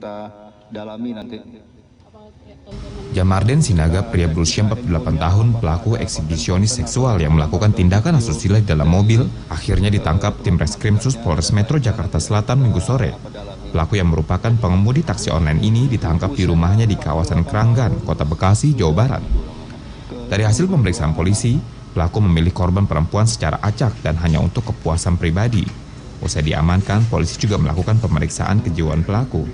kita dalami nanti. Jamarden Sinaga, pria berusia 48 tahun, pelaku eksibisionis seksual yang melakukan tindakan asusila di dalam mobil, akhirnya ditangkap tim Reskrimsus Polres Metro Jakarta Selatan Minggu sore. Pelaku yang merupakan pengemudi taksi online ini ditangkap di rumahnya di kawasan Kranggan, Kota Bekasi, Jawa Barat. Dari hasil pemeriksaan polisi, pelaku memilih korban perempuan secara acak dan hanya untuk kepuasan pribadi. Usai diamankan, polisi juga melakukan pemeriksaan kejiwaan pelaku.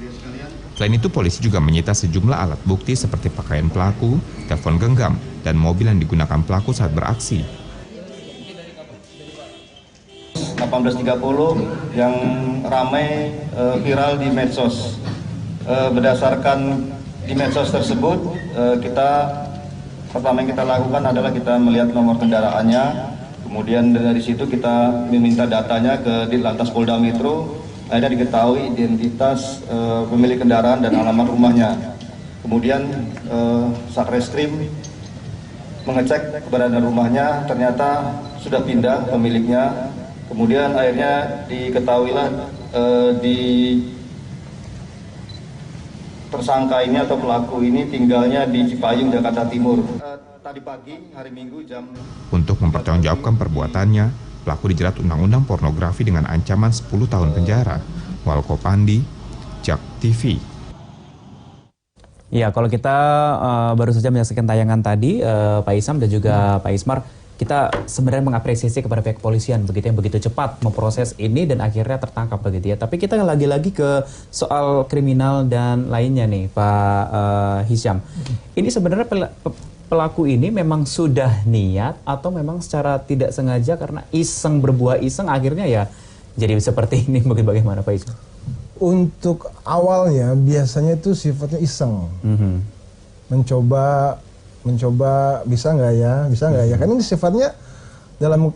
Selain itu, polisi juga menyita sejumlah alat bukti seperti pakaian pelaku, telepon genggam, dan mobil yang digunakan pelaku saat beraksi. 18.30 yang ramai viral di medsos. Berdasarkan di medsos tersebut, pertama yang kita lakukan adalah kita melihat nomor kendaraannya, kemudian dari situ kita meminta datanya ke Ditlantas Polda Metro. Akhirnya diketahui identitas pemilik kendaraan dan alamat rumahnya. Kemudian Satreskrim mengecek keberadaan rumahnya, ternyata sudah pindah pemiliknya. Kemudian akhirnya diketahuilah di tersangka ini atau pelaku ini tinggalnya di Cipayung, Jakarta Timur. Tadi pagi, hari Minggu jam... Untuk mempertanggungjawabkan perbuatannya, pelaku dijerat Undang-Undang Pornografi dengan ancaman 10 tahun penjara. Walko Pandi, JAK TV. Ya, kalau kita baru saja menyaksikan tayangan tadi, Pak Isam dan juga Pak Ismar, kita sebenarnya mengapresiasi kepada pihak kepolisian begitu yang begitu cepat memproses ini dan akhirnya tertangkap begitu ya. Tapi kita lagi-lagi ke soal kriminal dan lainnya nih, Pak Hisyam. Ini sebenarnya pelaku ini memang sudah niat atau memang secara tidak sengaja karena iseng, berbuah iseng akhirnya ya jadi seperti ini. Bagaimana Pak Isam? Untuk awalnya biasanya itu sifatnya iseng, mencoba bisa nggak ya, karena ini sifatnya dalam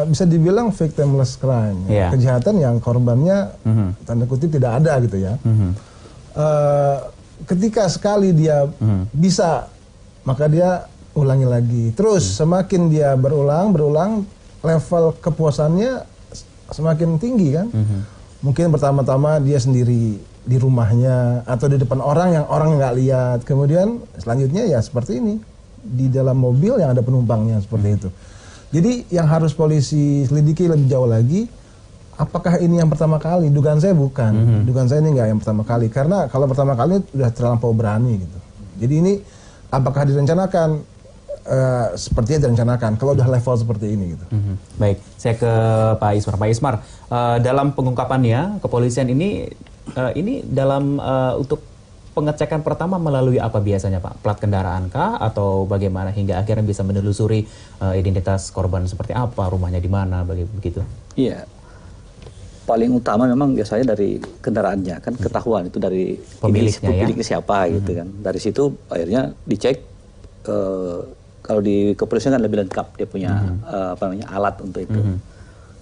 bisa dibilang victimless crime, kejahatan yang korbannya tanda kutip tidak ada gitu ya. Ketika sekali dia bisa, maka dia ulangi lagi. Terus semakin dia berulang, level kepuasannya semakin tinggi kan. Mungkin pertama-tama dia sendiri di rumahnya atau di depan orang yang orang nggak lihat. Kemudian selanjutnya ya seperti ini, di dalam mobil yang ada penumpangnya seperti itu. Jadi yang harus polisi selidiki lebih jauh lagi, apakah ini yang pertama kali? Dugaan saya bukan. Dugaan saya ini nggak yang pertama kali. Karena kalau pertama kali udah terlampau berani gitu. Jadi ini apakah direncanakan? Sepertinya direncanakan kalau udah level seperti ini gitu. Baik, saya ke Pak Ismar. Pak Ismar, dalam pengungkapannya kepolisian ini dalam untuk pengecekan pertama melalui apa biasanya Pak? Plat kendaraan kah atau bagaimana hingga akhirnya bisa menelusuri identitas korban seperti apa, rumahnya di mana, begitu? Iya. Paling utama memang biasanya dari kendaraannya kan, ketahuan itu dari pemiliknya siapa gitu kan. Dari situ akhirnya dicek, kalau di kepolisian kan lebih lengkap, dia punya alat untuk itu.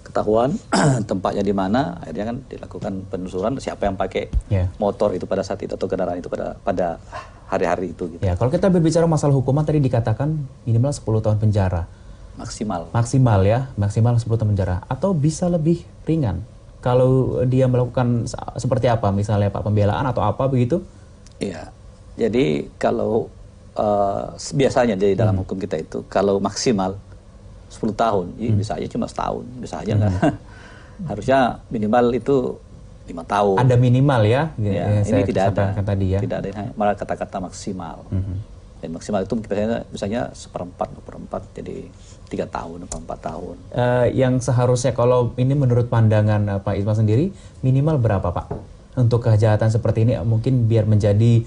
Ketahuan tempatnya di mana, akhirnya kan dilakukan penelusuran siapa yang pakai motor itu pada saat itu atau kendaraan itu pada hari-hari itu gitu. Ya, kalau kita berbicara masalah hukuman tadi dikatakan minimal 10 tahun penjara. Maksimal ya, maksimal 10 tahun penjara atau bisa lebih ringan. Kalau dia melakukan seperti apa, misalnya Pak, pembelaan atau apa begitu? Iya, jadi kalau biasanya di dalam hukum kita itu, kalau maksimal 10 tahun, bisa aja cuma setahun, bisa aja kan. Harusnya minimal itu 5 tahun. Ada minimal ya? Ini tidak ada. Tadi ya. Tidak ada, malah kata-kata maksimal. Dan maksimal itu biasanya seperempat, jadi 3 tahun, 4 tahun. Yang seharusnya kalau ini menurut pandangan Pak Ismar sendiri, minimal berapa Pak? Untuk kejahatan seperti ini mungkin biar menjadi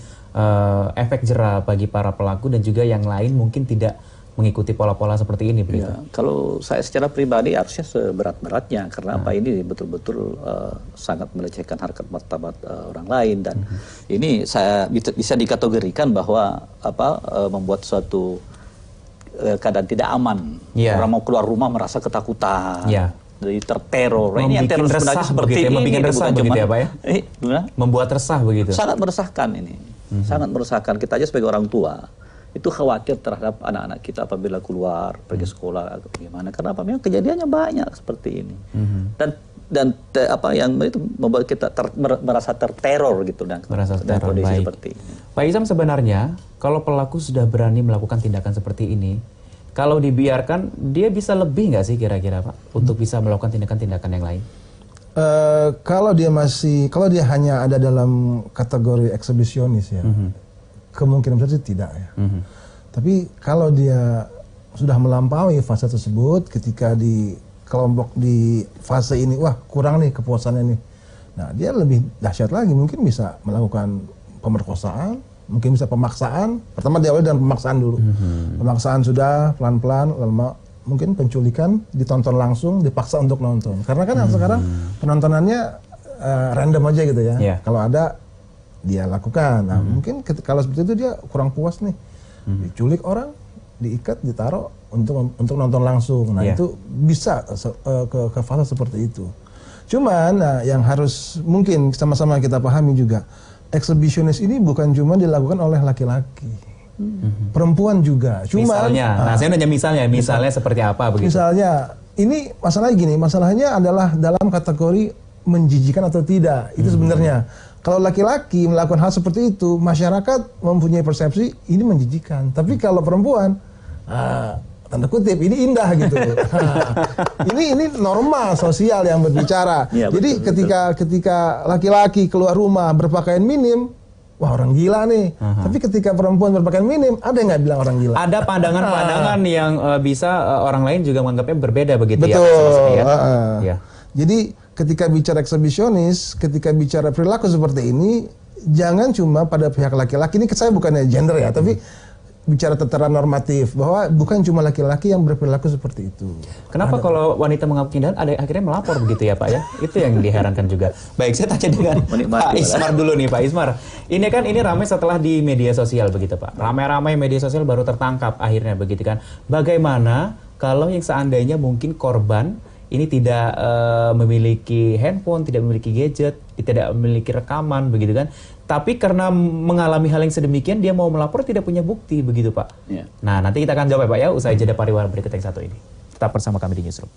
efek jera bagi para pelaku dan juga yang lain mungkin tidak mengikuti pola-pola seperti ini begitu. Ya, kalau saya secara pribadi harusnya seberat-beratnya karena apa ini betul-betul sangat melecehkan harkat martabat orang lain dan ini saya bisa dikategorikan bahwa membuat suatu keadaan tidak aman. Orang mau keluar rumah merasa ketakutan. Jadi terteror. Ini yang teror sebenarnya seperti ini, membuat resah begitu ya Pak ya? Membuat resah begitu. Sangat meresahkan ini. Sangat meresahkan. Kita aja sebagai orang tua itu khawatir terhadap anak-anak kita apabila keluar pergi sekolah atau bagaimana. Karena apa? Memang kejadiannya banyak seperti ini. Dan dan apa yang itu membuat kita merasa terteror gitu dan Merasa terteror, kondisi baik. seperti ini. Pak Izam, sebenarnya kalau pelaku sudah berani melakukan tindakan seperti ini, kalau dibiarkan dia bisa lebih nggak sih kira-kira Pak untuk bisa melakukan tindakan-tindakan yang lain? Kalau dia hanya ada dalam kategori eksibisionis ya, kemungkinan besar sih tidak ya. Tapi kalau dia sudah melampaui fase tersebut, ketika di kelompok di fase ini, wah kurang nih kepuasannya nih. Nah dia lebih dahsyat lagi, mungkin bisa melakukan pemerkosaan, mungkin bisa pemaksaan. Pertama diawali dengan pemaksaan dulu. Pemaksaan sudah pelan-pelan, lama mungkin penculikan, ditonton langsung, dipaksa untuk nonton. Karena kan sekarang penontonannya random aja gitu ya. Yeah. Kalau ada dia lakukan. Nah mungkin kalau seperti itu dia kurang puas nih, diculik orang, diikat, ditaruh untuk nonton langsung. Nah itu bisa ke fase seperti itu. Cuman yang harus mungkin sama-sama kita pahami juga, eksibisionis ini bukan cuma dilakukan oleh laki-laki, perempuan juga. Cuman, misalnya, saya nanya misalnya seperti apa begitu? Misalnya, ini masalahnya gini, masalahnya adalah dalam kategori menjijikan atau tidak. Itu sebenarnya. Kalau laki-laki melakukan hal seperti itu, masyarakat mempunyai persepsi ini menjijikan. Tapi kalau perempuan, tanda kutip ini indah gitu. ini normal sosial yang berbicara. Ya, jadi betul, ketika laki-laki keluar rumah berpakaian minim, wah orang gila nih. Tapi ketika perempuan berpakaian minim, ada yang nggak bilang orang gila? Ada pandangan-pandangan yang bisa orang lain juga menganggapnya berbeda begitu ya? Betul. Ya. Jadi ketika bicara eksibisionis, ketika bicara perilaku seperti ini, jangan cuma pada pihak laki-laki. Ini saya bukannya gender ya, tapi bicara tataran normatif bahwa bukan cuma laki-laki yang berperilaku seperti itu. Kenapa kalau wanita mengalami tindakan ada akhirnya melapor begitu ya Pak ya? Itu yang diherankan juga. Baik, saya tanya dengan Pak Ismar dulu nih Pak Ismar. Ini ramai setelah di media sosial begitu Pak. Ramai-ramai media sosial baru tertangkap akhirnya begitu kan. Bagaimana kalau yang seandainya mungkin korban ini tidak memiliki handphone, tidak memiliki gadget, tidak memiliki rekaman begitu kan? Tapi karena mengalami hal yang sedemikian, dia mau melapor tidak punya bukti begitu Pak. Ya. Nah nanti kita akan jawab ya Pak ya, usai jeda pariwara berikut yang satu ini. Tetap bersama kami di Newsroom.